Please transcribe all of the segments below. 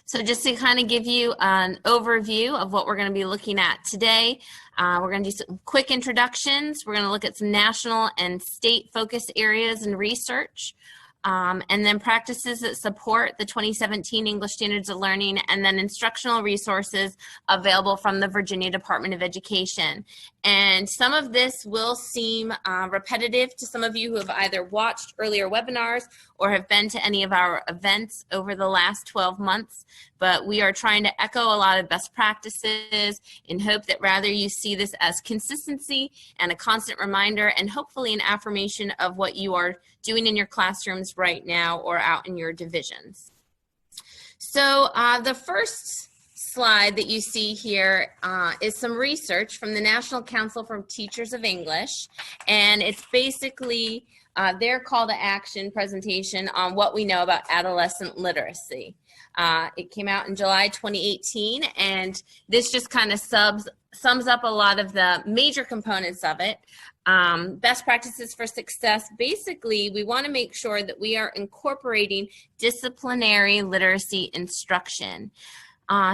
So just to kind of give you an overview of what we're going to be looking at today, we're going to do some quick introductions. We're going to look at some national and state focus areas and research, and then practices that support the 2017 English Standards of Learning, and then instructional resources available from the Virginia Department of Education. And some of this will seem repetitive to some of you who have either watched earlier webinars or have been to any of our events over the last 12 months, but we are trying to echo a lot of best practices in hope that rather you see this as consistency and a constant reminder, and hopefully an affirmation of what you are doing in your classrooms right now or out in your divisions. So the first slide that you see here is some research from the National Council for Teachers of English, and it's basically their call to action presentation on what we know about adolescent literacy. It came out in July 2018, and this just kind of sums up a lot of the major components of it. Best practices for success. Basically, we want to make sure that we are incorporating disciplinary literacy instruction.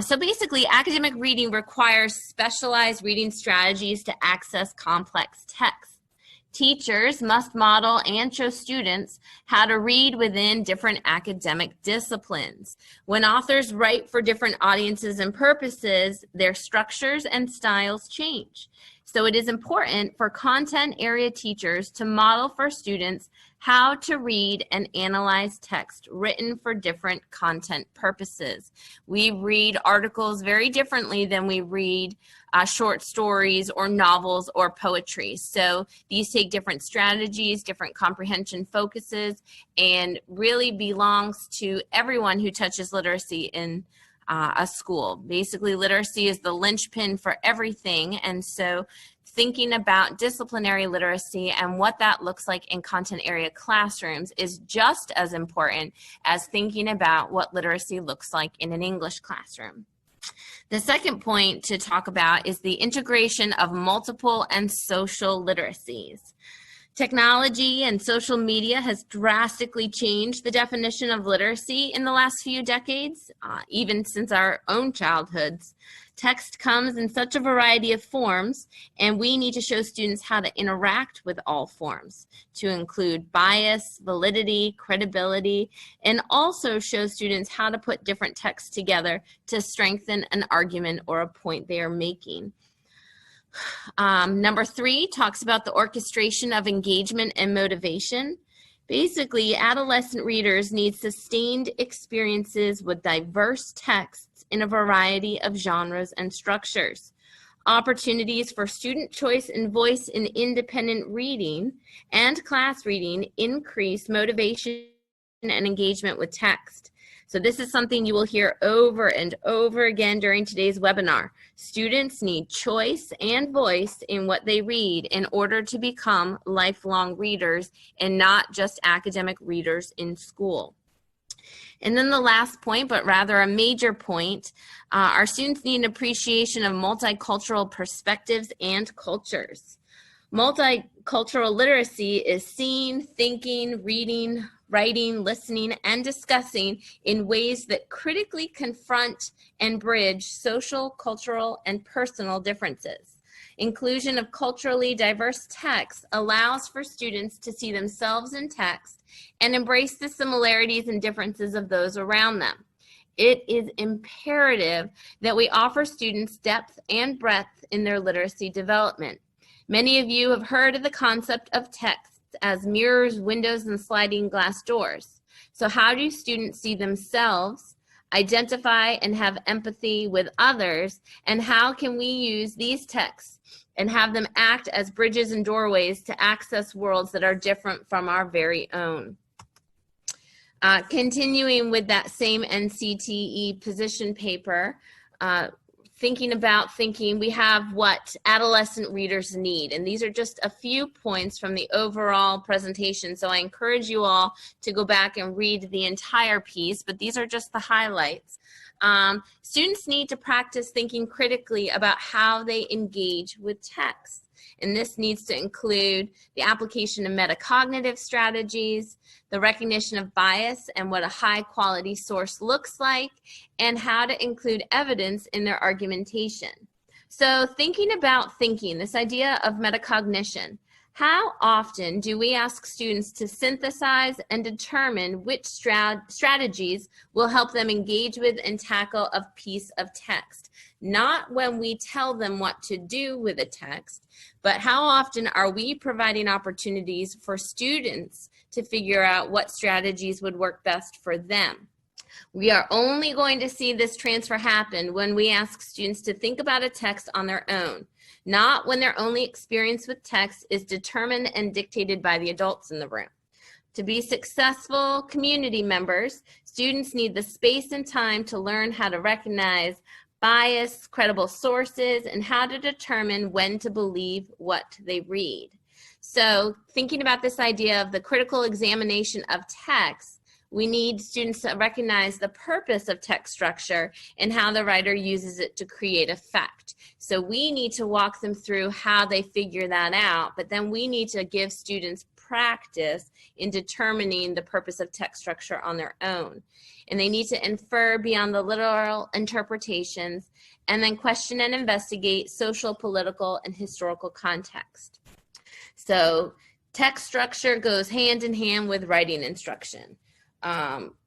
So basically, academic reading requires specialized reading strategies to access complex texts. Teachers must model and show students how to read within different academic disciplines. When authors write for different audiences and purposes, their structures and styles change. So it is important for content area teachers to model for students how to read and analyze text written for different content purposes. We read articles very differently than we read short stories or novels or poetry. So these take different strategies, different comprehension focuses, and really belongs to everyone who touches literacy in a school. Basically, literacy is the linchpin for everything, and so thinking about disciplinary literacy and what that looks like in content area classrooms is just as important as thinking about what literacy looks like in an English classroom. The second point to talk about is the integration of multiple and social literacies. Technology and social media has drastically changed the definition of literacy in the last few decades, even since our own childhoods. Text comes in such a variety of forms, and we need to show students how to interact with all forms, to include bias, validity, credibility, and also show students how to put different texts together to strengthen an argument or a point they are making. Number 3 talks about the orchestration of engagement and motivation. Basically, adolescent readers need sustained experiences with diverse texts in a variety of genres and structures. Opportunities for student choice and voice in independent reading and class reading increase motivation and engagement with text. So this is something you will hear over and over again during today's webinar. Students need choice and voice in what they read in order to become lifelong readers and not just academic readers in school. And then the last point, but rather a major point, our students need an appreciation of multicultural perspectives and cultures. Multicultural literacy is seeing, thinking, reading, writing, listening, and discussing in ways that critically confront and bridge social, cultural, and personal differences. Inclusion of culturally diverse texts allows for students to see themselves in text and embrace the similarities and differences of those around them. It is imperative that we offer students depth and breadth in their literacy development. Many of you have heard of the concept of text as mirrors, windows, and sliding glass doors. So how do students see themselves, identify and have empathy with others, and how can we use these texts and have them act as bridges and doorways to access worlds that are different from our very own? Continuing with that same NCTE position paper, we have what adolescent readers need. And these are just a few points from the overall presentation. So I encourage you all to go back and read the entire piece, but these are just the highlights. Students need to practice thinking critically about how they engage with text. And this needs to include the application of metacognitive strategies, the recognition of bias and what a high quality source looks like, and how to include evidence in their argumentation. So thinking about thinking, this idea of metacognition, how often do we ask students to synthesize and determine which strategies will help them engage with and tackle a piece of text? Not when we tell them what to do with a text, but how often are we providing opportunities for students to figure out what strategies would work best for them? We are only going to see this transfer happen when we ask students to think about a text on their own, not when their only experience with text is determined and dictated by the adults in the room. To be successful community members, students need the space and time to learn how to recognize bias, credible sources, and how to determine when to believe what they read. So thinking about this idea of the critical examination of text, we need students to recognize the purpose of text structure and how the writer uses it to create effect. So we need to walk them through how they figure that out, but then we need to give students practice in determining the purpose of text structure on their own. And they need to infer beyond the literal interpretations and then question and investigate social, political, and historical context. So text structure goes hand in hand with writing instruction.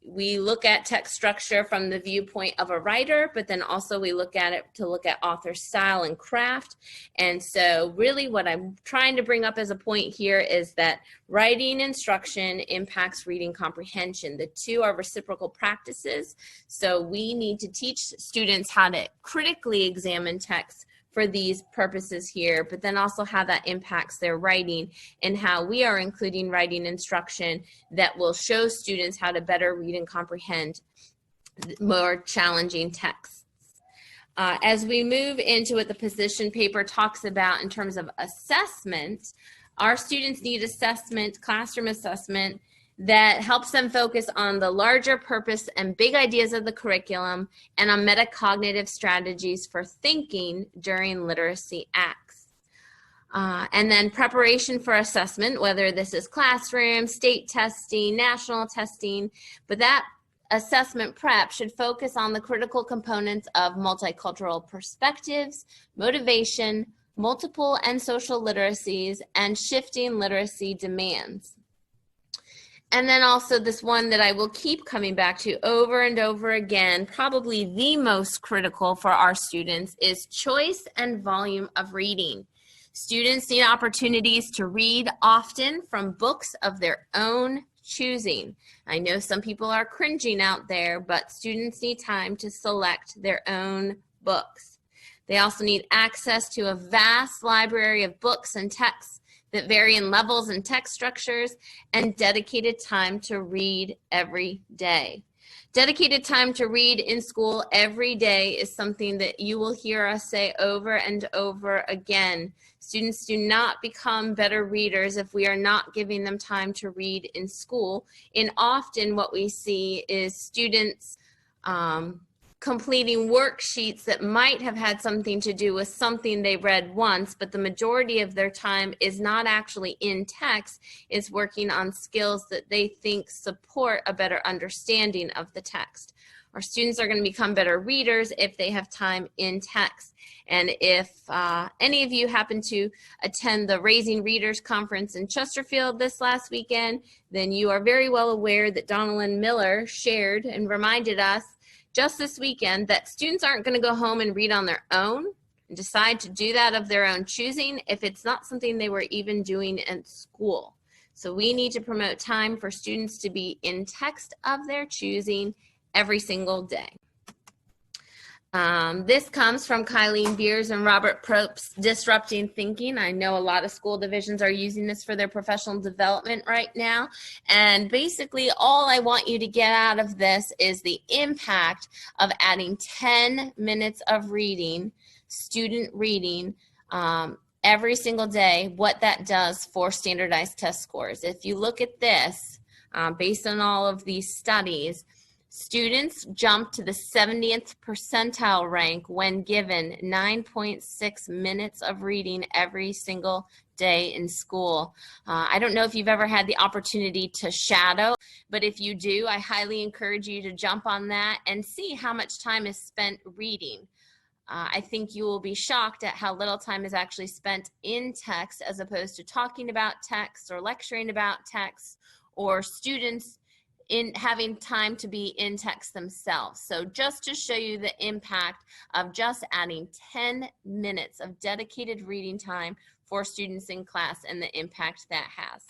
We look at text structure from the viewpoint of a writer, but then also we look at it to look at author style and craft. And so really what I'm trying to bring up as a point here is that writing instruction impacts reading comprehension. The two are reciprocal practices. So we need to teach students how to critically examine text for these purposes here, but then also how that impacts their writing and how we are including writing instruction that will show students how to better read and comprehend more challenging texts. As we move into what the position paper talks about in terms of assessment, our students need assessment, classroom assessment, that helps them focus on the larger purpose and big ideas of the curriculum and on metacognitive strategies for thinking during literacy acts. And then preparation for assessment, whether this is classroom, state testing, national testing, but that assessment prep should focus on the critical components of multicultural perspectives, motivation, multiple and social literacies, and shifting literacy demands. And then also this one that I will keep coming back to over and over again, probably the most critical for our students, is choice and volume of reading. Students need opportunities to read often from books of their own choosing. I know some people are cringing out there, but students need time to select their own books. They also need access to a vast library of books and texts that vary in levels and text structures, and dedicated time to read every day. Dedicated time to read in school every day is something that you will hear us say over and over again. Students do not become better readers if we are not giving them time to read in school. And often what we see is students completing worksheets that might have had something to do with something they read once, but the majority of their time is not actually in text, is working on skills that they think support a better understanding of the text. Our students are going to become better readers if they have time in text. And if any of you happen to attend the Raising Readers Conference in Chesterfield this last weekend, then you are very well aware that Donalyn Miller shared and reminded us just this weekend that students aren't going to go home and read on their own and decide to do that of their own choosing if it's not something they were even doing in school. So we need to promote time for students to be in text of their choosing every single day. This comes from Kylene Beers and Robert Propst's Disrupting Thinking. I know a lot of school divisions are using this for their professional development right now. And basically all I want you to get out of this is the impact of adding 10 minutes of reading, student reading, every single day, what that does for standardized test scores. If you look at this, based on all of these studies, Students jumped to the 70th percentile rank when given 9.6 minutes of reading every single day in school. I don't know if you've ever had the opportunity to shadow, but if you do, I highly encourage you to jump on that and see how much time is spent reading. I think you will be shocked at how little time is actually spent in text as opposed to talking about text or lecturing about text, or students in having time to be in text themselves. So just to show you the impact of just adding 10 minutes of dedicated reading time for students in class and the impact that has.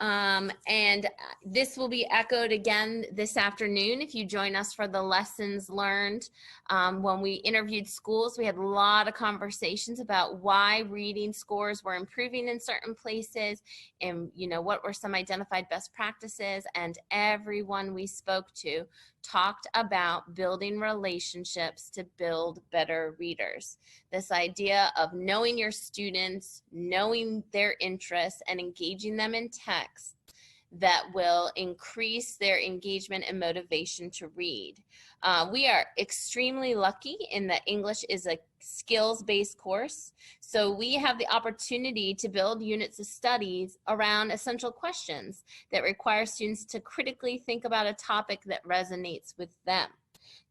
And this will be echoed again this afternoon if you join us for the lessons learned. When we interviewed schools, we had a lot of conversations about why reading scores were improving in certain places, and what were some identified best practices. And everyone we spoke to talked about building relationships to build better readers. This idea of knowing your students, knowing their interests, and engaging them in text that will increase their engagement and motivation to read. We are extremely lucky in that English is a skills-based course, so we have the opportunity to build units of studies around essential questions that require students to critically think about a topic that resonates with them.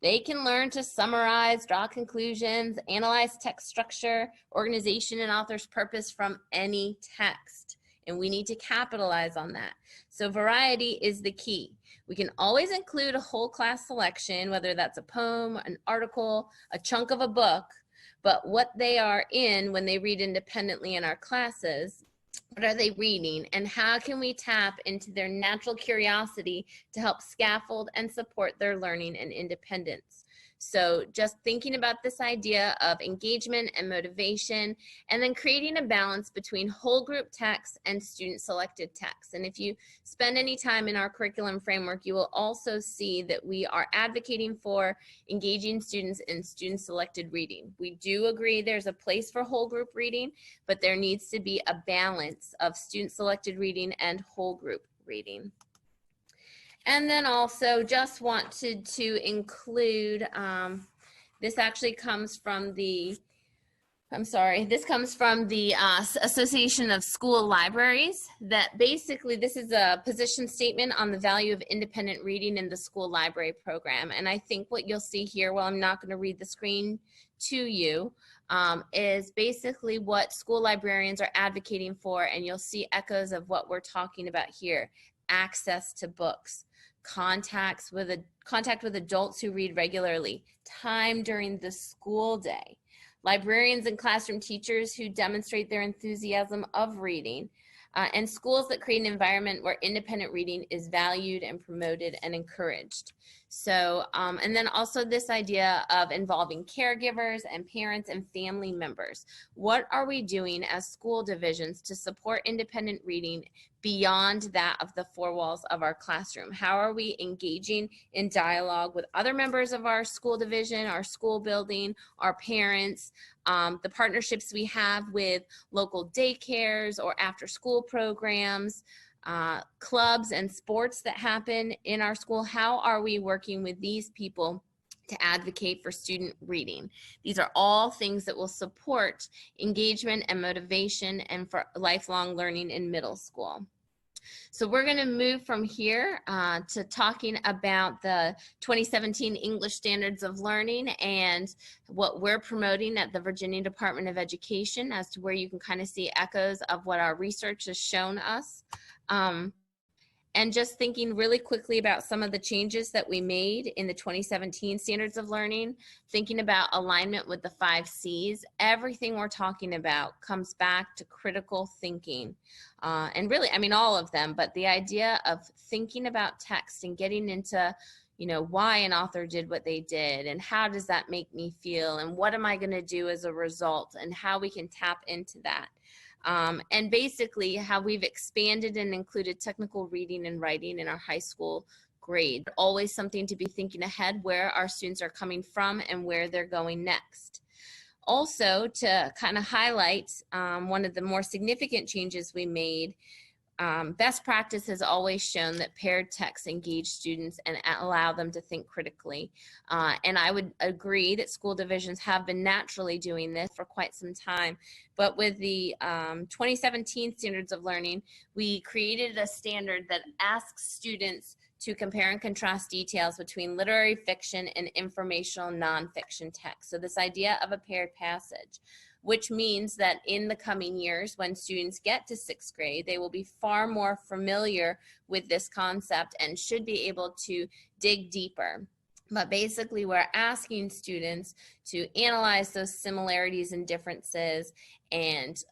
They can learn to summarize, draw conclusions, analyze text structure, organization, and author's purpose from any text. And we need to capitalize on that. So variety is the key. We can always include a whole class selection, whether that's a poem, an article, a chunk of a book, but what they are in when they read independently in our classes, what are they reading, and how can we tap into their natural curiosity to help scaffold and support their learning and independence. So just thinking about this idea of engagement and motivation, and then creating a balance between whole group text and student selected text. And if you spend any time in our curriculum framework, you will also see that we are advocating for engaging students in student selected reading. We do agree there's a place for whole group reading, but there needs to be a balance of student selected reading and whole group reading. And then also just wanted to include, this actually comes from the, this comes from the Association of School Libraries, that basically this is a position statement on the value of independent reading in the school library program. And I think what you'll see here, well, I'm not going to read the screen to you, is basically what school librarians are advocating for, and you'll see echoes of what we're talking about here. Access to books, contact with adults who read regularly, time during the school day, librarians and classroom teachers who demonstrate their enthusiasm of reading, and schools that create an environment where independent reading is valued and promoted and encouraged. So, and then also this idea of involving caregivers and parents and family members. What are we doing as school divisions to support independent reading beyond that of the four walls of our classroom? How are we engaging in dialogue with other members of our school division, our school building, our parents, the partnerships we have with local daycares or after school programs, clubs and sports that happen in our school? How are we working with these people to advocate for student reading? These are all things that will support engagement and motivation and for lifelong learning in middle school. So we're going to move from here to talking about the 2017 English Standards of Learning and what we're promoting at the Virginia Department of Education, as to where you can kind of see echoes of what our research has shown us. And just thinking really quickly about some of the changes that we made in the 2017 Standards of Learning, thinking about alignment with the 5 C's. Everything we're talking about comes back to critical thinking. And really, I mean, all of them, but the idea of thinking about text and getting into, why an author did what they did, and how does that make me feel, and what am I going to do as a result, and how we can tap into that. And basically how we've expanded and included technical reading and writing in our high school grade. Always something to be thinking ahead, where our students are coming from and where they're going next. Also, to kind of highlight one of the more significant changes we made, Best practice has always shown that paired texts engage students and allow them to think critically. And I would agree that school divisions have been naturally doing this for quite some time. But with the 2017 Standards of Learning, we created a standard that asks students to compare and contrast details between literary fiction and informational nonfiction text. So this idea of a paired passage, which means that in the coming years, when students get to 6th grade, they will be far more familiar with this concept and should be able to dig deeper. But basically, we're asking students to analyze those similarities and differences and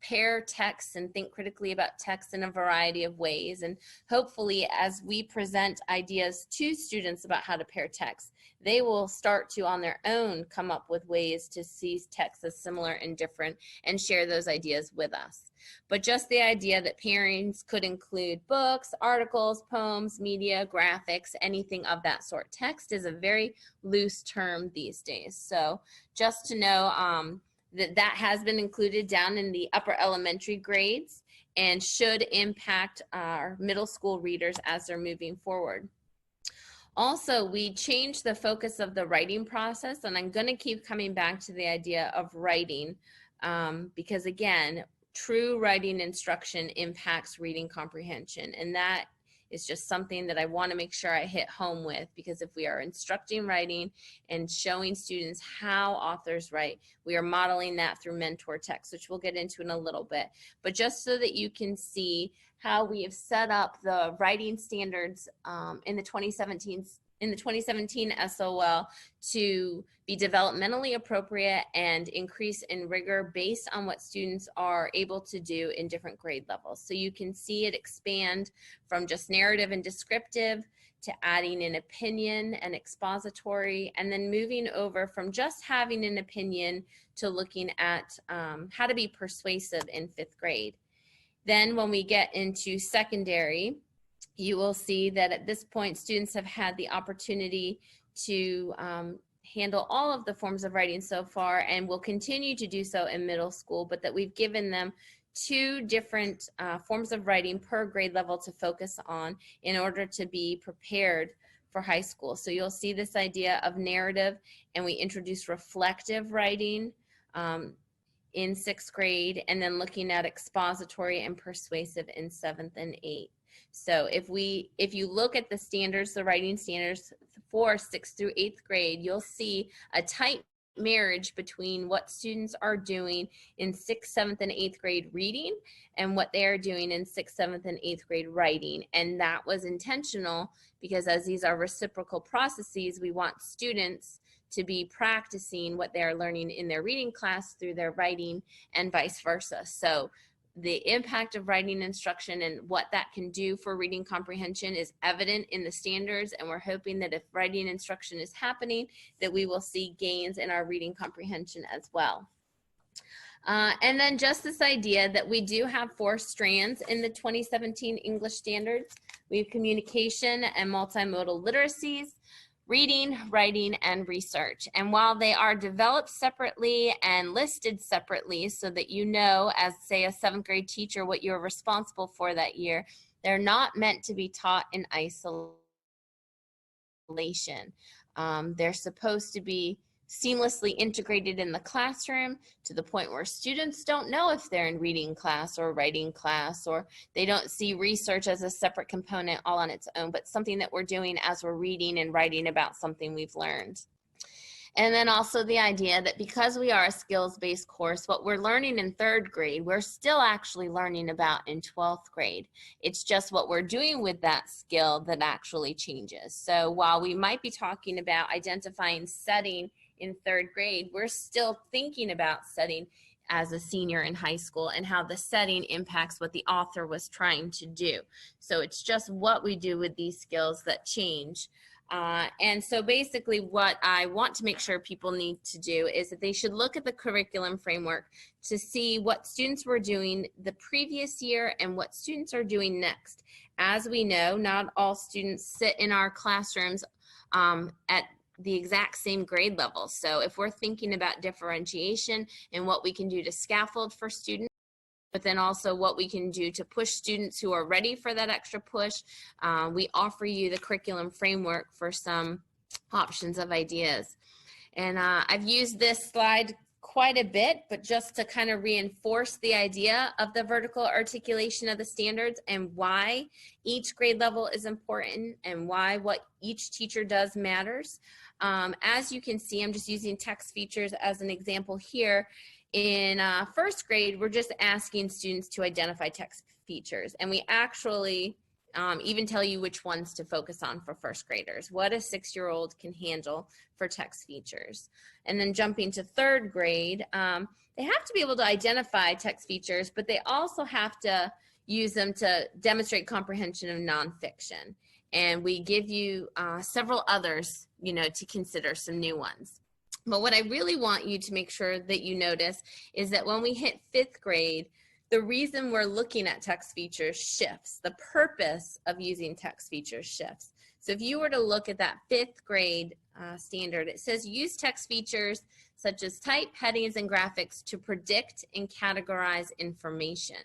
pair texts and think critically about text in a variety of ways. And hopefully, as we present ideas to students about how to pair text, they will start to, on their own, come up with ways to see text as similar and different and share those ideas with us. But just the idea that pairings could include books, articles, poems, media, graphics, anything of that sort. Text is a very loose term these days. So just to know that has been included down in the upper elementary grades and should impact our middle school readers as they're moving forward. Also, we changed the focus of the writing process, and I'm going to keep coming back to the idea of writing because, again, true writing instruction impacts reading comprehension, and that is just something that I want to make sure I hit home with, because if we are instructing writing and showing students how authors write, we are modeling that through mentor text, which we'll get into in a little bit. But just so that you can see how we have set up the writing standards in the 2017 SOL to be developmentally appropriate and increase in rigor based on what students are able to do in different grade levels. So you can see it expand from just narrative and descriptive to adding an opinion and expository, and then moving over from just having an opinion to looking at how to be persuasive in 5th grade. Then when we get into secondary, you will see that at this point, students have had the opportunity to handle all of the forms of writing so far and will continue to do so in middle school, but that we've given them 2 different forms of writing per grade level to focus on in order to be prepared for high school. So you'll see this idea of narrative, and we introduce reflective writing in 6th grade, and then looking at expository and persuasive in 7th and 8th. So if you look at the standards, the writing standards for 6th through 8th grade, you'll see a tight marriage between what students are doing in 6th, 7th, and 8th grade reading and what they are doing in 6th, 7th, and 8th grade writing. And that was intentional because as these are reciprocal processes, we want students to be practicing what they are learning in their reading class through their writing and vice versa. So the impact of writing instruction and what that can do for reading comprehension is evident in the standards, and we're hoping that if writing instruction is happening, that we will see gains in our reading comprehension as well. And then just this idea that we do have 4 strands in the 2017 English standards. We have communication and multimodal literacies, reading, writing, and research. And while they are developed separately and listed separately so that you know, as say a 7th grade teacher, what you're responsible for that year, they're not meant to be taught in isolation. They're supposed to be seamlessly integrated in the classroom to the point where students don't know if they're in reading class or writing class, or they don't see research as a separate component all on its own, but something that we're doing as we're reading and writing about something we've learned. And then also the idea that because we are a skills-based course, what we're learning in 3rd grade, we're still actually learning about in 12th grade. It's just what we're doing with that skill that actually changes. So while we might be talking about identifying setting in 3rd grade, we're still thinking about setting as a senior in high school and how the setting impacts what the author was trying to do. So it's just what we do with these skills that change. And so basically what I want to make sure people need to do is that they should look at the curriculum framework to see what students were doing the previous year and what students are doing next. As we know, not all students sit in our classrooms at the exact same grade level. So if we're thinking about differentiation and what we can do to scaffold for students, but then also what we can do to push students who are ready for that extra push. We offer you the curriculum framework for some options of ideas. And I've used this slide quite a bit, but just to kind of reinforce the idea of the vertical articulation of the standards and why each grade level is important and why what each teacher does matters. As you can see, I'm just using text features as an example here. In first grade, we're just asking students to identify text features, and we actually even tell you which ones to focus on for first graders, what a 6-year-old can handle for text features. And then jumping to third grade, they have to be able to identify text features, but they also have to use them to demonstrate comprehension of nonfiction. And we give you several others, to consider, some new ones. But what I really want you to make sure that you notice is that when we hit 5th grade, the reason we're looking at text features shifts. The purpose of using text features shifts. So if you were to look at that 5th grade standard, it says use text features such as type, headings, and graphics to predict and categorize information.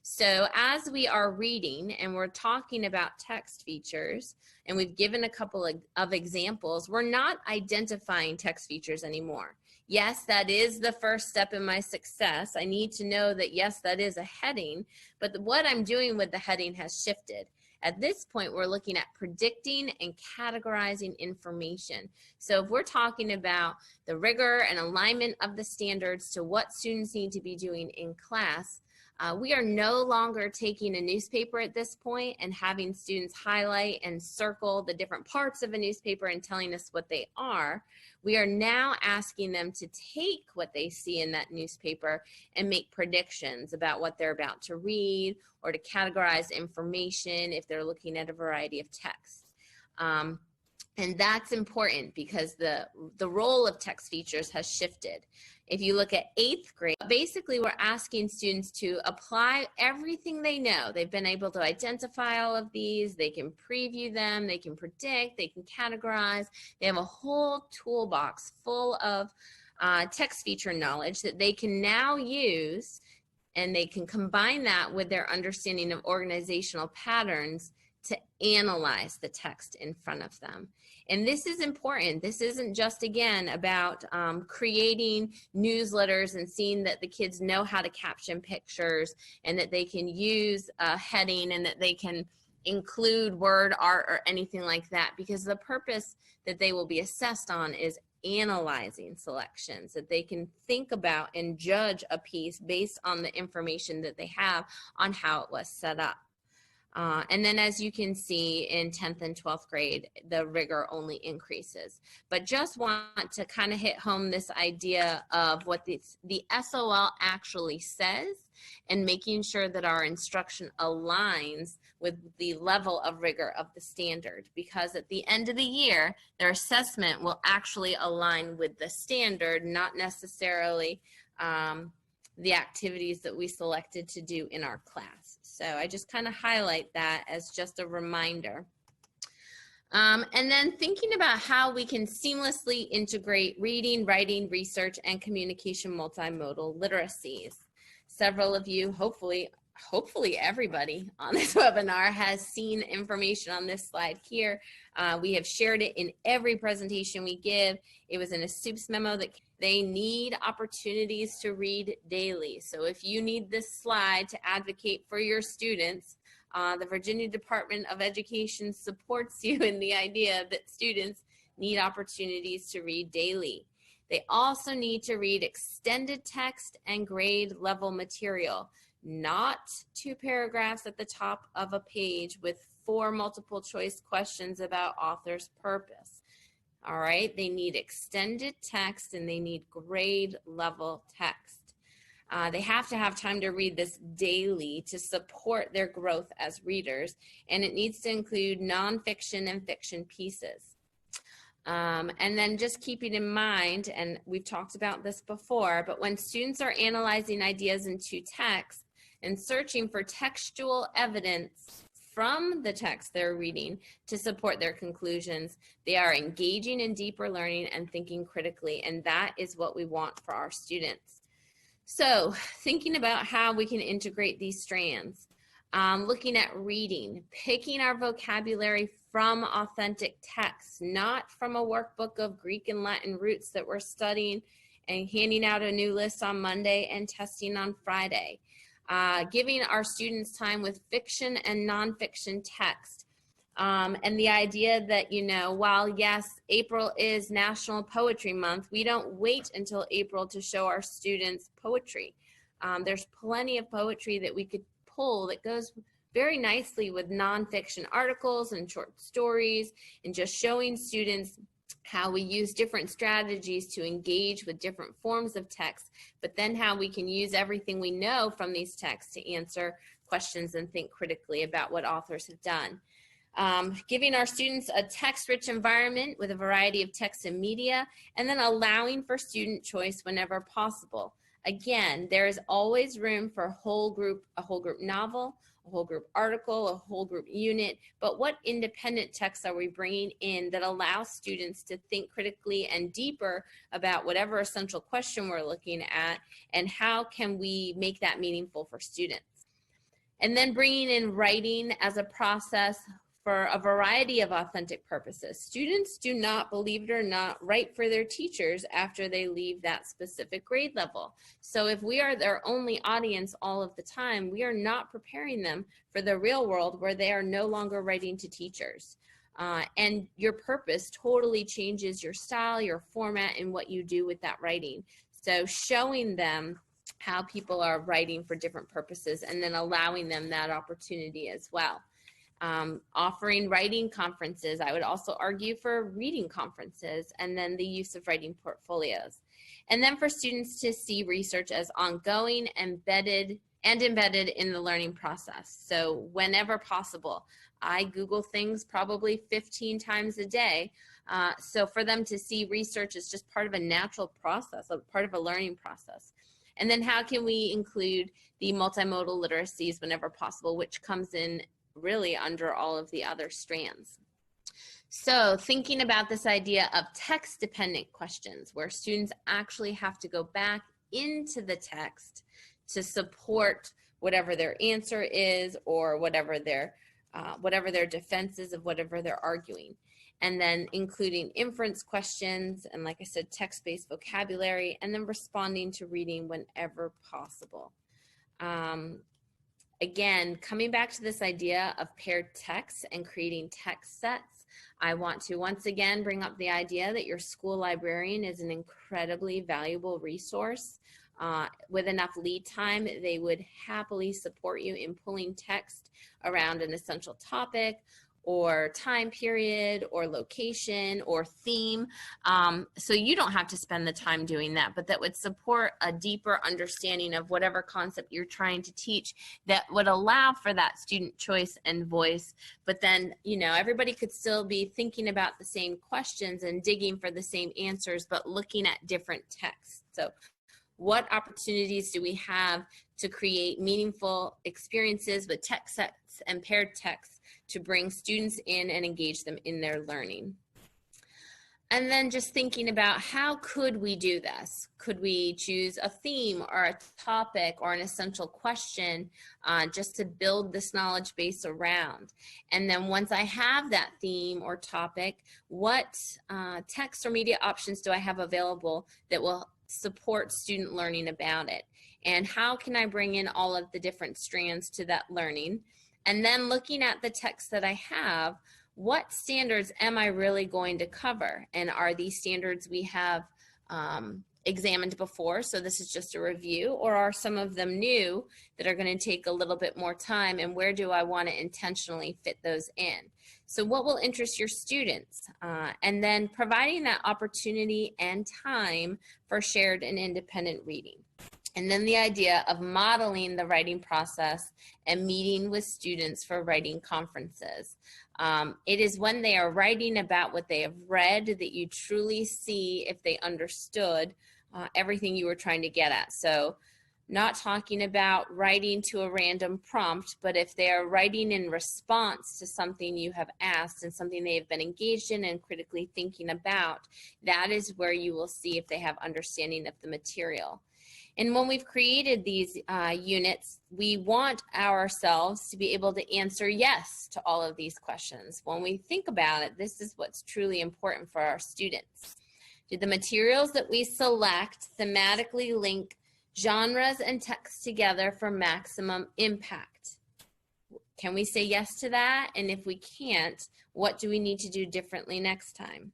So as we are reading and we're talking about text features, and we've given a couple of examples, we're not identifying text features anymore. Yes, that is the first step in my success. I need to know that, yes, that is a heading, but what I'm doing with the heading has shifted. At this point, we're looking at predicting and categorizing information. So if we're talking about the rigor and alignment of the standards to what students need to be doing in class, we are no longer taking a newspaper at this point and having students highlight and circle the different parts of a newspaper and telling us what they are. We are now asking them to take what they see in that newspaper and make predictions about what they're about to read, or to categorize information if they're looking at a variety of texts. And that's important because the role of text features has shifted. If you look at 8th grade, basically we're asking students to apply everything they know. They've been able to identify all of these, they can preview them, they can predict, they can categorize. They have a whole toolbox full of text feature knowledge that they can now use, and they can combine that with their understanding of organizational patterns to analyze the text in front of them. And this is important. This isn't just, again, about creating newsletters and seeing that the kids know how to caption pictures and that they can use a heading and that they can include word art or anything like that, because the purpose that they will be assessed on is analyzing selections, that they can think about and judge a piece based on the information that they have on how it was set up. And then as you can see in 10th and 12th grade, the rigor only increases. But just want to kind of hit home this idea of what the SOL actually says, and making sure that our instruction aligns with the level of rigor of the standard, because at the end of the year, their assessment will actually align with the standard, not necessarily the activities that we selected to do in our class. So I just kind of highlight that as just a reminder. And then thinking about how we can seamlessly integrate reading, writing, research, and communication multimodal literacies. Several of you, hopefully everybody on this webinar has seen information on this slide here. We have shared it in every presentation we give. It was in a SUPS memo that they need opportunities to read daily. So if you need this slide to advocate for your students, the Virginia Department of Education supports you in the idea that students need opportunities to read daily. They also need to read extended text and grade level material, not 2 paragraphs at the top of a page with 4 multiple choice questions about author's purpose. All right, they need extended text and they need grade level text. They have to have time to read this daily to support their growth as readers, and it needs to include nonfiction and fiction pieces. And then just keeping in mind, and we've talked about this before, but when students are analyzing ideas into text and searching for textual evidence from the text they're reading to support their conclusions, they are engaging in deeper learning and thinking critically, and that is what we want for our students. So thinking about how we can integrate these strands, looking at reading, picking our vocabulary from authentic texts, not from a workbook of Greek and Latin roots that we're studying and handing out a new list on Monday and testing on Friday. Giving our students time with fiction and nonfiction text. And the idea that, while yes, April is National Poetry Month, we don't wait until April to show our students poetry. There's plenty of poetry that we could pull that goes very nicely with nonfiction articles and short stories, and just showing students how we use different strategies to engage with different forms of text, but then how we can use everything we know from these texts to answer questions and think critically about what authors have done. Giving our students a text-rich environment with a variety of text and media, and then allowing for student choice whenever possible. Again, there is always room for a whole group novel, a whole group article, a whole group unit, but what independent texts are we bringing in that allow students to think critically and deeper about whatever essential question we're looking at, and how can we make that meaningful for students? And then bringing in writing as a process for a variety of authentic purposes. Students do not, believe it or not, write for their teachers after they leave that specific grade level. So if we are their only audience all of the time, we are not preparing them for the real world where they are no longer writing to teachers. And your purpose totally changes your style, your format, and what you do with that writing. So showing them how people are writing for different purposes and then allowing them that opportunity as well. Offering writing conferences. I would also argue for reading conferences, and then the use of writing portfolios. And then for students to see research as ongoing, embedded in the learning process. So whenever possible, I Google things probably 15 times a day. So for them to see research as just part of a natural process, a part of a learning process. And then how can we include the multimodal literacies whenever possible, which comes in really under all of the other strands. So thinking about this idea of text-dependent questions, where students actually have to go back into the text to support whatever their answer is, or whatever their defense is of whatever they're arguing. And then including inference questions, and like I said, text-based vocabulary, and then responding to reading whenever possible. Again, coming back to this idea of paired text and creating text sets, I want to once again bring up the idea that your school librarian is an incredibly valuable resource. With enough lead time, they would happily support you in pulling text around an essential topic, or time period, or location, or theme. So you don't have to spend the time doing that, but that would support a deeper understanding of whatever concept you're trying to teach, that would allow for that student choice and voice. But then, everybody could still be thinking about the same questions and digging for the same answers, but looking at different texts. So what opportunities do we have to create meaningful experiences with text sets and paired texts to bring students in and engage them in their learning? And then just thinking about how could we do this? Could we choose a theme or a topic or an essential question just to build this knowledge base around? And then once I have that theme or topic, what text or media options do I have available that will support student learning about it? And how can I bring in all of the different strands to that learning? And then looking at the text that I have, what standards am I really going to cover? And are these standards we have examined before, so this is just a review, or are some of them new that are going to take a little bit more time, and where do I want to intentionally fit those in? So what will interest your students? And then providing that opportunity and time for shared and independent reading. And then the idea of modeling the writing process and meeting with students for writing conferences. It is when they are writing about what they have read that you truly see if they understood everything you were trying to get at. So not talking about writing to a random prompt, but if they are writing in response to something you have asked and something they have been engaged in and critically thinking about, that is where you will see if they have understanding of the material. And when we've created these units, we want ourselves to be able to answer yes to all of these questions. When we think about it, this is what's truly important for our students. Do the materials that we select thematically link genres and texts together for maximum impact? Can we say yes to that? And if we can't, what do we need to do differently next time?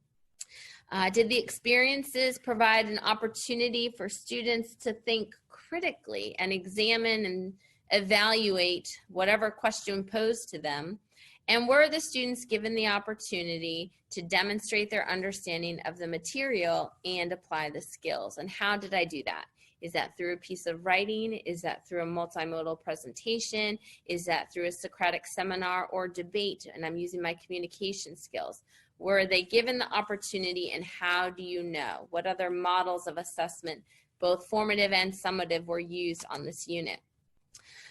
Did the experiences provide an opportunity for students to think critically and examine and evaluate whatever question posed to them? And were the students given the opportunity to demonstrate their understanding of the material and apply the skills? And how did I do that? Is that through a piece of writing? Is that through a multimodal presentation? Is that through a Socratic seminar or debate? And I'm using my communication skills. Were they given the opportunity, and how do you know? What other models of assessment, both formative and summative, were used on this unit?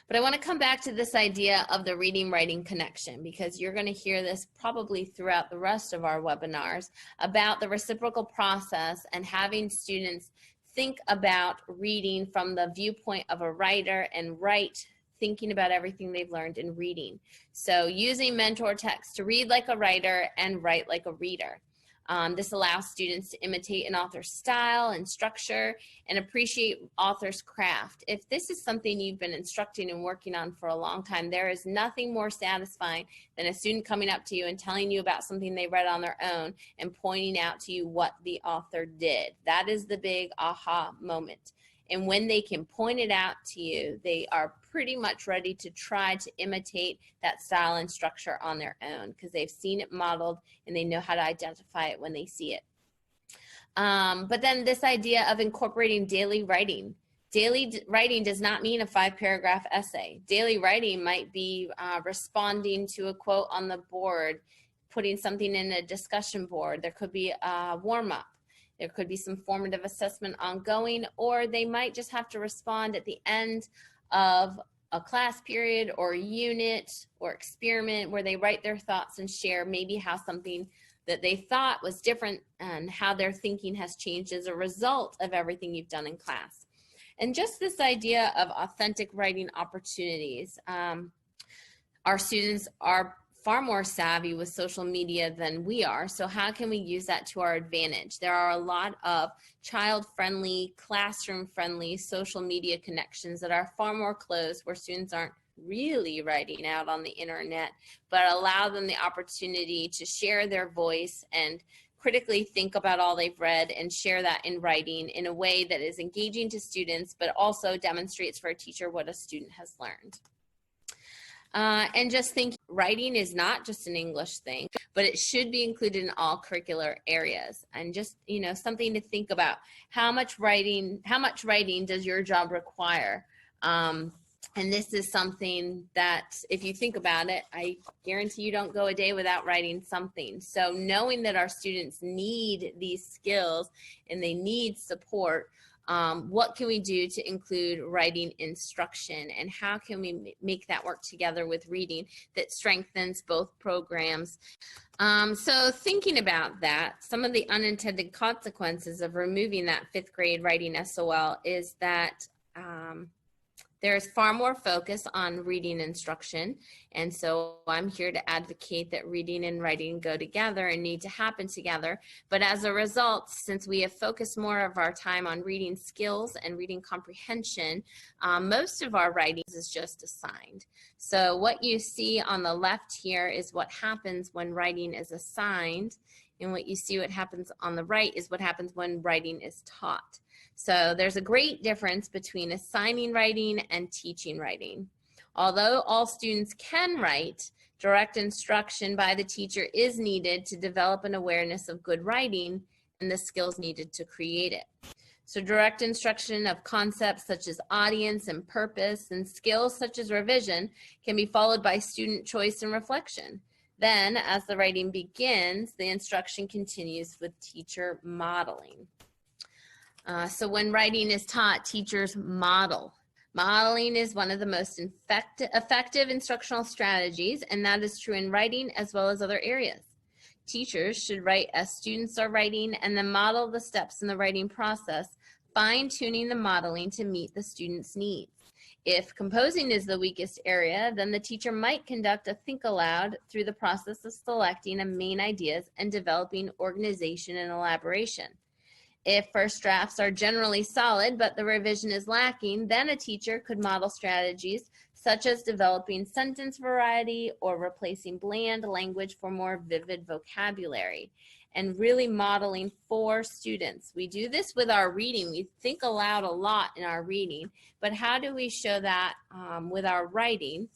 But I want to come back to this idea of the reading-writing connection, because you're going to hear this probably throughout the rest of our webinars about the reciprocal process and having students think about reading from the viewpoint of a writer and write thinking about everything they've learned in reading. So using mentor text to read like a writer and write like a reader. This allows students to imitate an author's style and structure and appreciate author's craft. If this is something you've been instructing and working on for a long time, there is nothing more satisfying than a student coming up to you and telling you about something they read on their own and pointing out to you what the author did. That is the big aha moment. And when they can point it out to you, they are pretty much ready to try to imitate that style and structure on their own, because they've seen it modeled and they know how to identify it when they see it. But then this idea of incorporating daily writing. Daily writing does not mean a 5-paragraph essay. Daily writing might be responding to a quote on the board, putting something in a discussion board. There could be a warm-up. There could be some formative assessment ongoing, or they might just have to respond at the end of a class period or unit or experiment where they write their thoughts and share maybe how something that they thought was different and how their thinking has changed as a result of everything you've done in class. And just this idea of authentic writing opportunities. Our students are far more savvy with social media than we are. So how can we use that to our advantage? There are a lot of child-friendly, classroom-friendly social media connections that are far more closed, where students aren't really writing out on the internet, but allow them the opportunity to share their voice and critically think about all they've read and share that in writing in a way that is engaging to students, but also demonstrates for a teacher what a student has learned. And just think, writing is not just an English thing, but it should be included in all curricular areas. And just, you know, something to think about. How much writing does your job require? And this is something that, if you think about it, I guarantee you don't go a day without writing something. So knowing that our students need these skills and they need support, what can we do to include writing instruction, and how can we make that work together with reading that strengthens both programs? So thinking about that, some of the unintended consequences of removing that 5th grade writing SOL is that there's far more focus on reading instruction, and so I'm here to advocate that reading and writing go together and need to happen together. But as a result, since we have focused more of our time on reading skills and reading comprehension, most of our writing is just assigned. So what you see on the left here is what happens when writing is assigned, and what you see what happens on the right is what happens when writing is taught. So there's a great difference between assigning writing and teaching writing. Although all students can write, direct instruction by the teacher is needed to develop an awareness of good writing and the skills needed to create it. So direct instruction of concepts such as audience and purpose and skills such as revision can be followed by student choice and reflection. Then, as the writing begins, the instruction continues with teacher modeling. So when writing is taught, teachers model. Modeling is one of the most effective instructional strategies, and that is true in writing as well as other areas. Teachers should write as students are writing and then model the steps in the writing process, fine-tuning the modeling to meet the student's needs. If composing is the weakest area, then the teacher might conduct a think aloud through the process of selecting a main ideas and developing organization and elaboration. If first drafts are generally solid, but the revision is lacking, then a teacher could model strategies such as developing sentence variety or replacing bland language for more vivid vocabulary, and really modeling for students. We do this with our reading. We think aloud a lot in our reading, but how do we show that with our writing?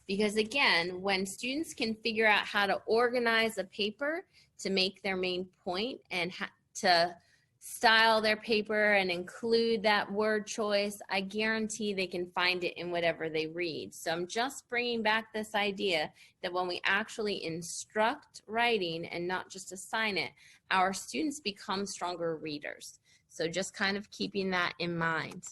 Because again, when students can figure out how to organize a paper to make their main point and to style their paper and include that word choice, I guarantee they can find it in whatever they read. So I'm just bringing back this idea that when we actually instruct writing and not just assign it, our students become stronger readers. So just kind of keeping that in mind.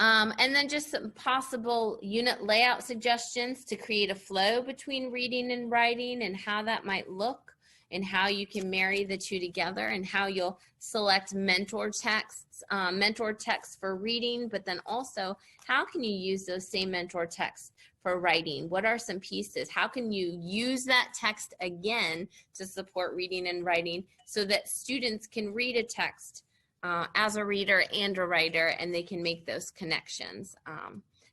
And then just some possible unit layout suggestions to create a flow between reading and writing and how that might look, and how you can marry the two together, and how you'll select mentor texts for reading, but then also how can you use those same mentor texts for writing? What are some pieces? How can you use that text again to support reading and writing so that students can read a text as a reader and a writer, and they can make those connections.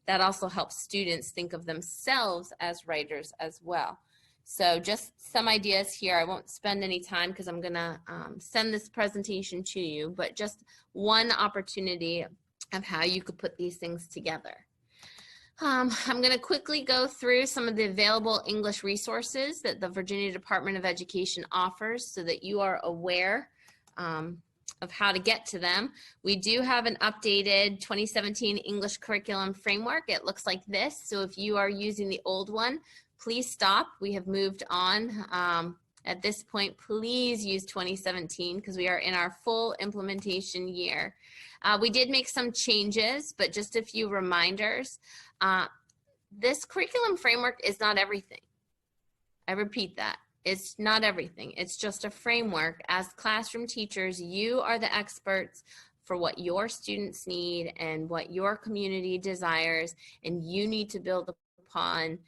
That also helps students think of themselves as writers as well. So just some ideas here. I won't spend any time because I'm gonna send this presentation to you, but just one opportunity of how you could put these things together. I'm gonna quickly go through some of the available English resources that the Virginia Department of Education offers so that you are aware of how to get to them. We do have an updated 2017 English curriculum framework. It looks like this. So if you are using the old one, please stop. We have moved on. At this point, please use 2017 because we are in our full implementation year. We did make some changes, but just a few reminders. This curriculum framework is not everything. I repeat that. It's not everything. It's just a framework. As classroom teachers, you are the experts for what your students need and what your community desires, and you need to build upon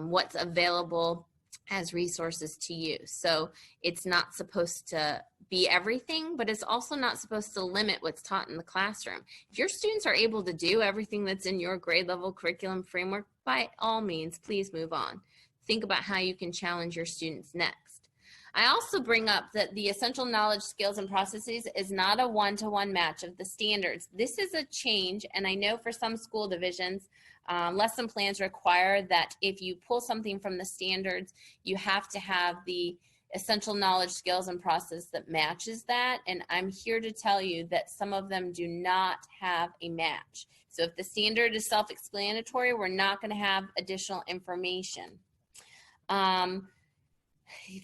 what's available as resources to you. So it's not supposed to be everything, but it's also not supposed to limit what's taught in the classroom. If your students are able to do everything that's in your grade level curriculum framework, by all means, please move on. Think about how you can challenge your students next. I also bring up that the essential knowledge, skills, and processes is not a one-to-one match of the standards. This is a change, and I know for some school divisions, lesson plans require that if you pull something from the standards, you have to have the essential knowledge, skills, and process that matches that. And I'm here to tell you that some of them do not have a match. So if the standard is self-explanatory, we're not going to have additional information.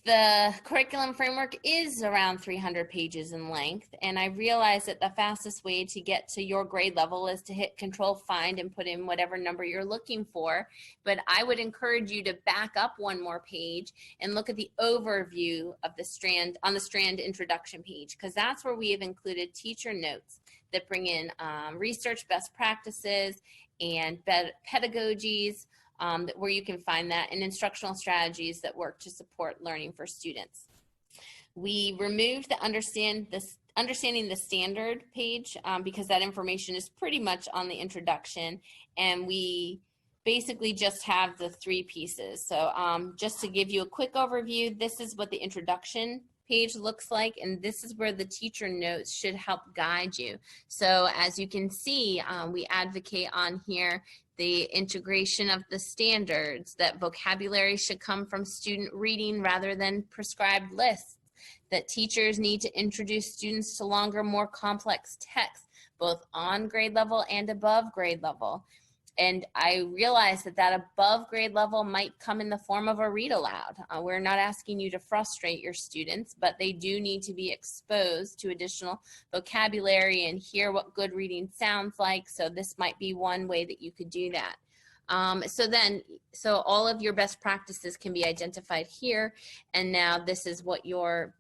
The curriculum framework is around 300 pages in length, and I realize that the fastest way to get to your grade level is to hit Control Find and put in whatever number you're looking for, but I would encourage you to back up one more page and look at the overview of the strand on the strand introduction page, because that's where we have included teacher notes that bring in research best practices and pedagogies, where you can find that, and instructional strategies that work to support learning for students. We removed the understanding the standard page because that information is pretty much on the introduction, and we basically just have the three pieces. So just to give you a quick overview, this is what the introduction page looks like, and this is where the teacher notes should help guide you. So as you can see, we advocate on here the integration of the standards, that vocabulary should come from student reading rather than prescribed lists, that teachers need to introduce students to longer, more complex texts, both on grade level and above grade level. And I realize that that above grade level might come in the form of a read aloud. We're not asking you to frustrate your students, but they do need to be exposed to additional vocabulary and hear what good reading sounds like. So this might be one way that you could do that. So all of your best practices can be identified here. And now this is what your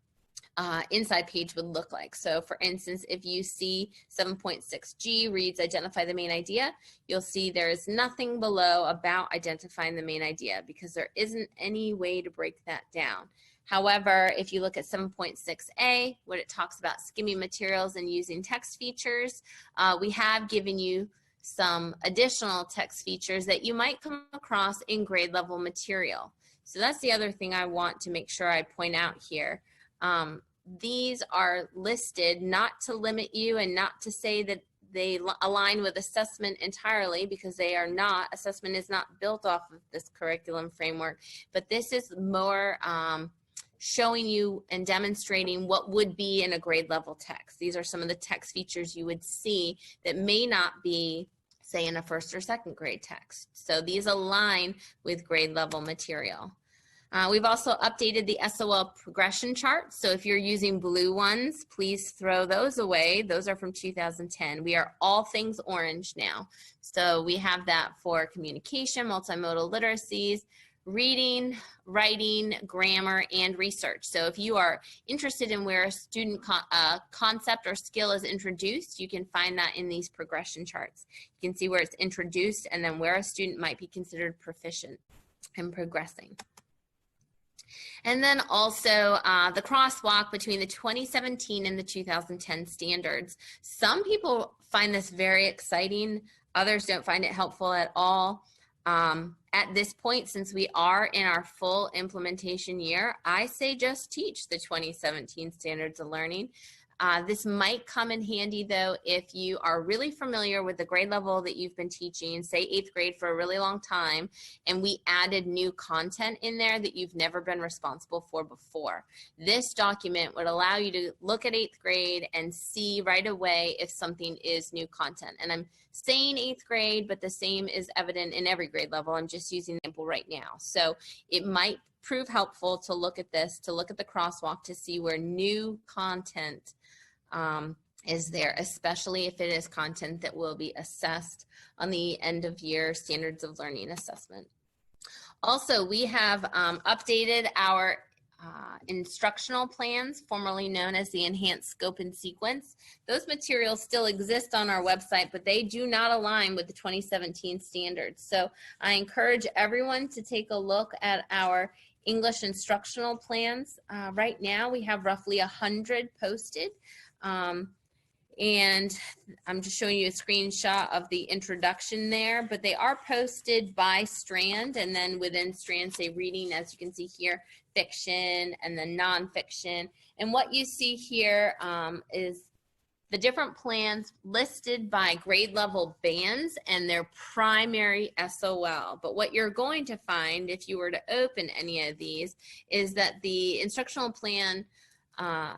inside page would look like. So for instance, if you see 7.6G reads identify the main idea, you'll see there is nothing below about identifying the main idea because there isn't any way to break that down. However, if you look at 7.6A, when it talks about skimming materials and using text features, we have given you some additional text features that you might come across in grade level material. So that's the other thing I want to make sure I point out here. These are listed not to limit you and not to say that they align with assessment entirely, because they are not. Assessment is not built off of this curriculum framework, but this is more showing you and demonstrating what would be in a grade level text. These are some of the text features you would see that may not be, say, in a first or second grade text. So these align with grade level material. We've also updated the SOL progression chart. So if you're using blue ones, please throw those away. Those are from 2010. We are all things orange now. So we have that for communication, multimodal literacies, reading, writing, grammar, and research. So if you are interested in where a student concept or skill is introduced, you can find that in these progression charts. You can see where it's introduced and then where a student might be considered proficient and progressing. And then also the crosswalk between the 2017 and the 2010 standards. Some people find this very exciting. Others don't find it helpful at all. At this point, since we are in our full implementation year, I say just teach the 2017 standards of learning. This might come in handy, though, if you are really familiar with the grade level that you've been teaching, say 8th grade for a really long time, and we added new content in there that you've never been responsible for before. This document would allow you to look at 8th grade and see right away if something is new content. And I'm saying 8th grade, but the same is evident in every grade level. I'm just using the example right now. So it might prove helpful to look at this, to look at the crosswalk, to see where new content is there, especially if it is content that will be assessed on the end of year standards of learning assessment. Also, we have updated our instructional plans, formerly known as the enhanced scope and sequence. Those materials still exist on our website, but they do not align with the 2017 standards. So I encourage everyone to take a look at our English instructional plans. Right now we have roughly 100 posted. And I'm just showing you a screenshot of the introduction there, but they are posted by strand, and then within strand, say reading, as you can see here, fiction, and then nonfiction. And what you see here is the different plans listed by grade level bands and their primary SOL. But what you're going to find if you were to open any of these is that the instructional plan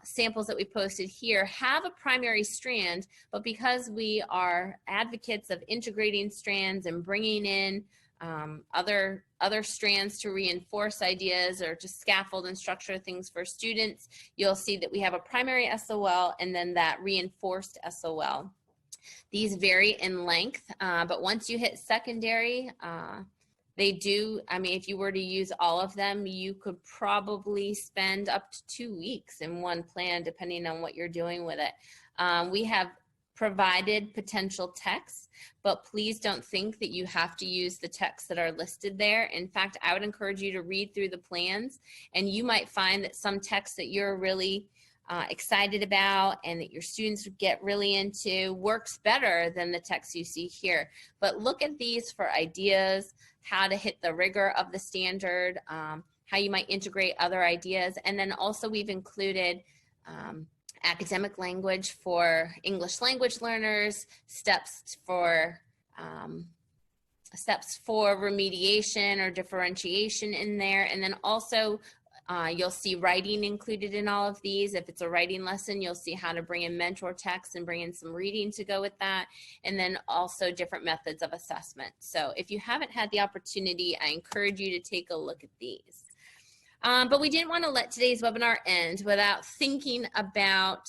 samples that we posted here have a primary strand, but because we are advocates of integrating strands and bringing in other strands to reinforce ideas or to scaffold and structure things for students, you'll see that we have a primary SOL and then that reinforced SOL. These vary in length, but once you hit secondary, they do, I mean, if you were to use all of them, you could probably spend up to 2 weeks in one plan, depending on what you're doing with it. We have provided potential texts, but please don't think that you have to use the texts that are listed there. In fact, I would encourage you to read through the plans, and you might find that some texts that you're really excited about and that your students get really into works better than the text you see here. But look at these for ideas, how to hit the rigor of the standard, how you might integrate other ideas. And then also we've included academic language for English language learners, steps for remediation or differentiation in there, and then also you'll see writing included in all of these. If it's a writing lesson, you'll see how to bring in mentor text and bring in some reading to go with that, and then also different methods of assessment. So if you haven't had the opportunity, I encourage you to take a look at these. But we didn't want to let today's webinar end without thinking about,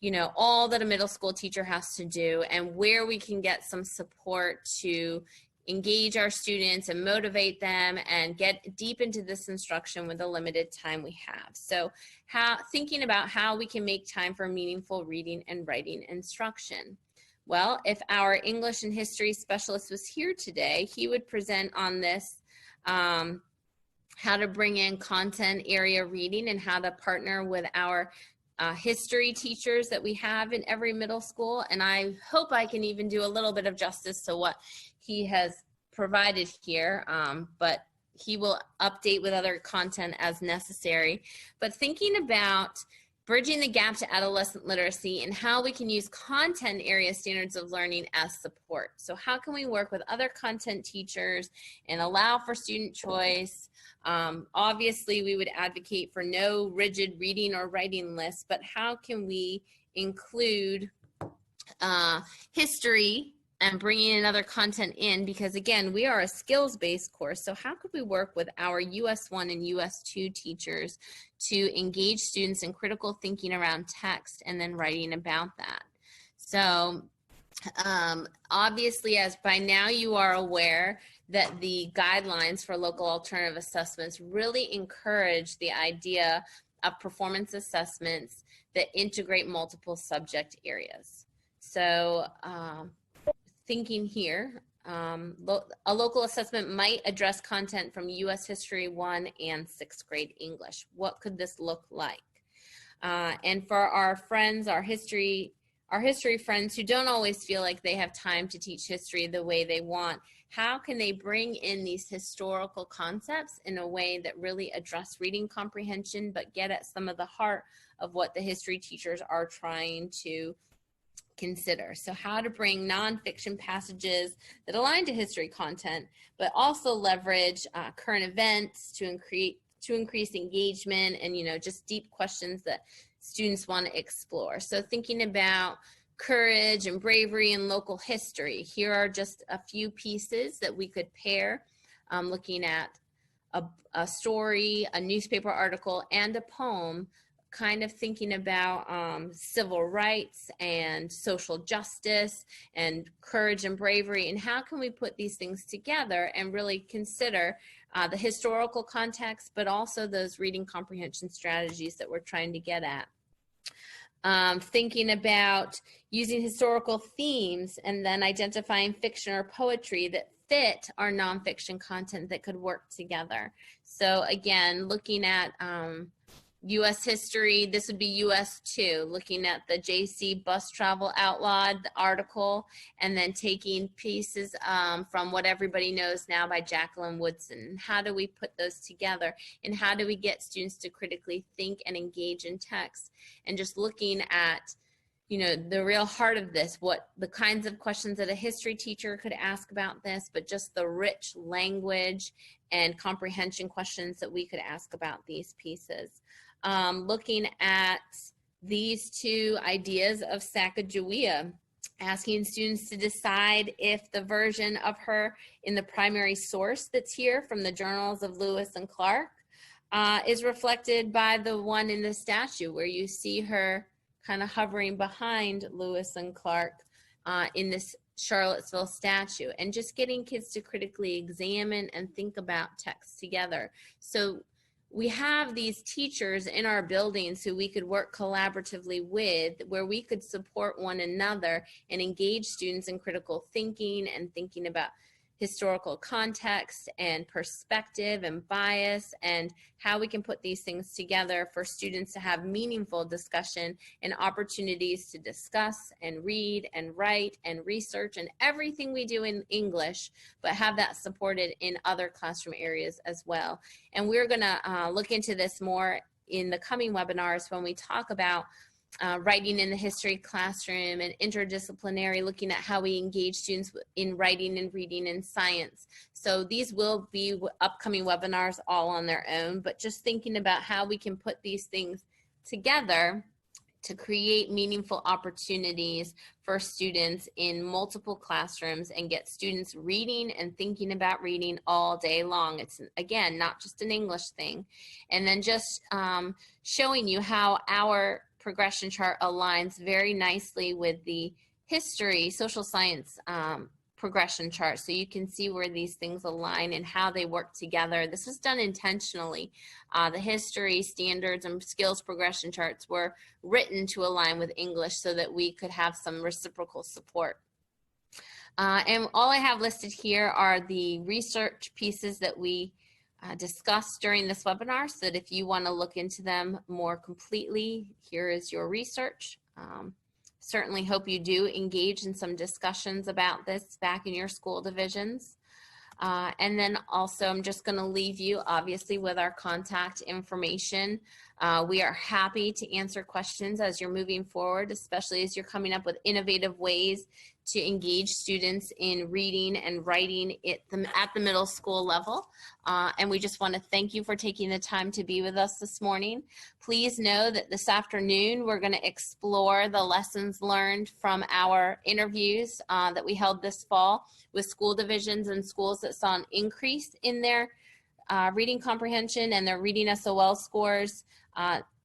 you know, all that a middle school teacher has to do and where we can get some support to engage our students and motivate them and get deep into this instruction with the limited time we have. So thinking about how we can make time for meaningful reading and writing instruction. Well, if our English and history specialist was here today, he would present on this, how to bring in content area reading and how to partner with our history teachers that we have in every middle school. And I hope I can even do a little bit of justice to what he has provided here, but he will update with other content as necessary. But thinking about bridging the gap to adolescent literacy and how we can use content area standards of learning as support. So how can we work with other content teachers and allow for student choice? Obviously, we would advocate for no rigid reading or writing lists, but how can we include history and bringing in other content in? Because again, we are a skills-based course, so how could we work with our US1 and US2 teachers to engage students in critical thinking around text and then writing about that? So obviously, as by now you are aware that the guidelines for local alternative assessments really encourage the idea of performance assessments that integrate multiple subject areas. So thinking here, a local assessment might address content from U.S. History 1 and 6th grade English. What could this look like? And for our friends, our history friends who don't always feel like they have time to teach history the way they want, how can they bring in these historical concepts in a way that really address reading comprehension, but get at some of the heart of what the history teachers are trying to consider? So how to bring nonfiction passages that align to history content, but also leverage current events to increase engagement and, just deep questions that students want to explore. So thinking about courage and bravery in local history, here are just a few pieces that we could pair, looking at a story, a newspaper article, and a poem, kind of thinking about civil rights and social justice and courage and bravery, and how can we put these things together and really consider the historical context, but also those reading comprehension strategies that we're trying to get at. Thinking about using historical themes and then identifying fiction or poetry that fit our nonfiction content that could work together. So again, looking at U.S. history, this would be US2, looking at the J.C. Bus Travel Outlawed, the article, and then taking pieces from What Everybody Knows Now by Jacqueline Woodson. How do we put those together? And how do we get students to critically think and engage in text? And just looking at, the real heart of this, what the kinds of questions that a history teacher could ask about this, but just the rich language and comprehension questions that we could ask about these pieces. Looking at these two ideas of Sacagawea, asking students to decide if the version of her in the primary source that's here from the journals of Lewis and Clark is reflected by the one in the statue, where you see her kind of hovering behind Lewis and Clark in this Charlottesville statue, and just getting kids to critically examine and think about text together. So we have these teachers in our buildings who we could work collaboratively with, where we could support one another and engage students in critical thinking and thinking about historical context and perspective and bias, and how we can put these things together for students to have meaningful discussion and opportunities to discuss and read and write and research and everything we do in English, but have that supported in other classroom areas as well. And we're going to look into this more in the coming webinars when we talk about writing in the history classroom and interdisciplinary, looking at how we engage students in writing and reading and science. So these will be upcoming webinars all on their own, but just thinking about how we can put these things together to create meaningful opportunities for students in multiple classrooms and get students reading and thinking about reading all day long. It's, again, not just an English thing. And then just showing you how our progression chart aligns very nicely with the history, social science progression chart so you can see where these things align and how they work together. This was done intentionally. The history, standards, and skills progression charts were written to align with English so that we could have some reciprocal support. And all I have listed here are the research pieces that we discussed during this webinar, so that if you want to look into them more completely, here is your research. Certainly hope you do engage in some discussions about this back in your school divisions. And then also I'm just going to leave you obviously with our contact information. We are happy to answer questions as you're moving forward, especially as you're coming up with innovative ways to engage students in reading and writing at the middle school level. And we just want to thank you for taking the time to be with us this morning. Please know that this afternoon we're going to explore the lessons learned from our interviews that we held this fall with school divisions and schools that saw an increase in their reading comprehension and their reading SOL scores.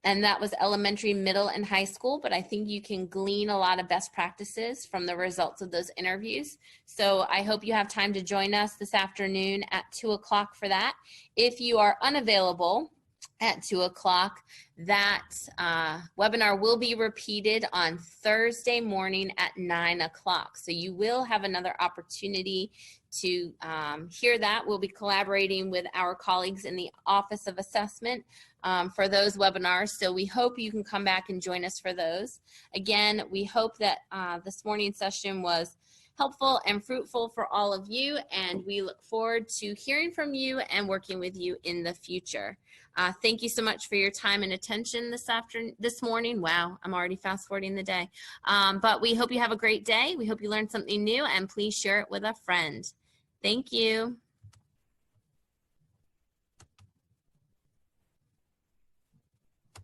And that was elementary, middle, and high school, but I think you can glean a lot of best practices from the results of those interviews. So I hope you have time to join us this afternoon at 2 o'clock for that. If you are unavailable at 2 o'clock, that webinar will be repeated on Thursday morning at 9 o'clock. So you will have another opportunity to hear that. We'll be collaborating with our colleagues in the Office of Assessment for those webinars. So we hope you can come back and join us for those. Again, we hope that this morning's session was helpful and fruitful for all of you, and we look forward to hearing from you and working with you in the future. Thank you so much for your time and attention this morning. Wow, I'm already fast forwarding the day. But we hope you have a great day. We hope you learned something new, and please share it with a friend. Thank you.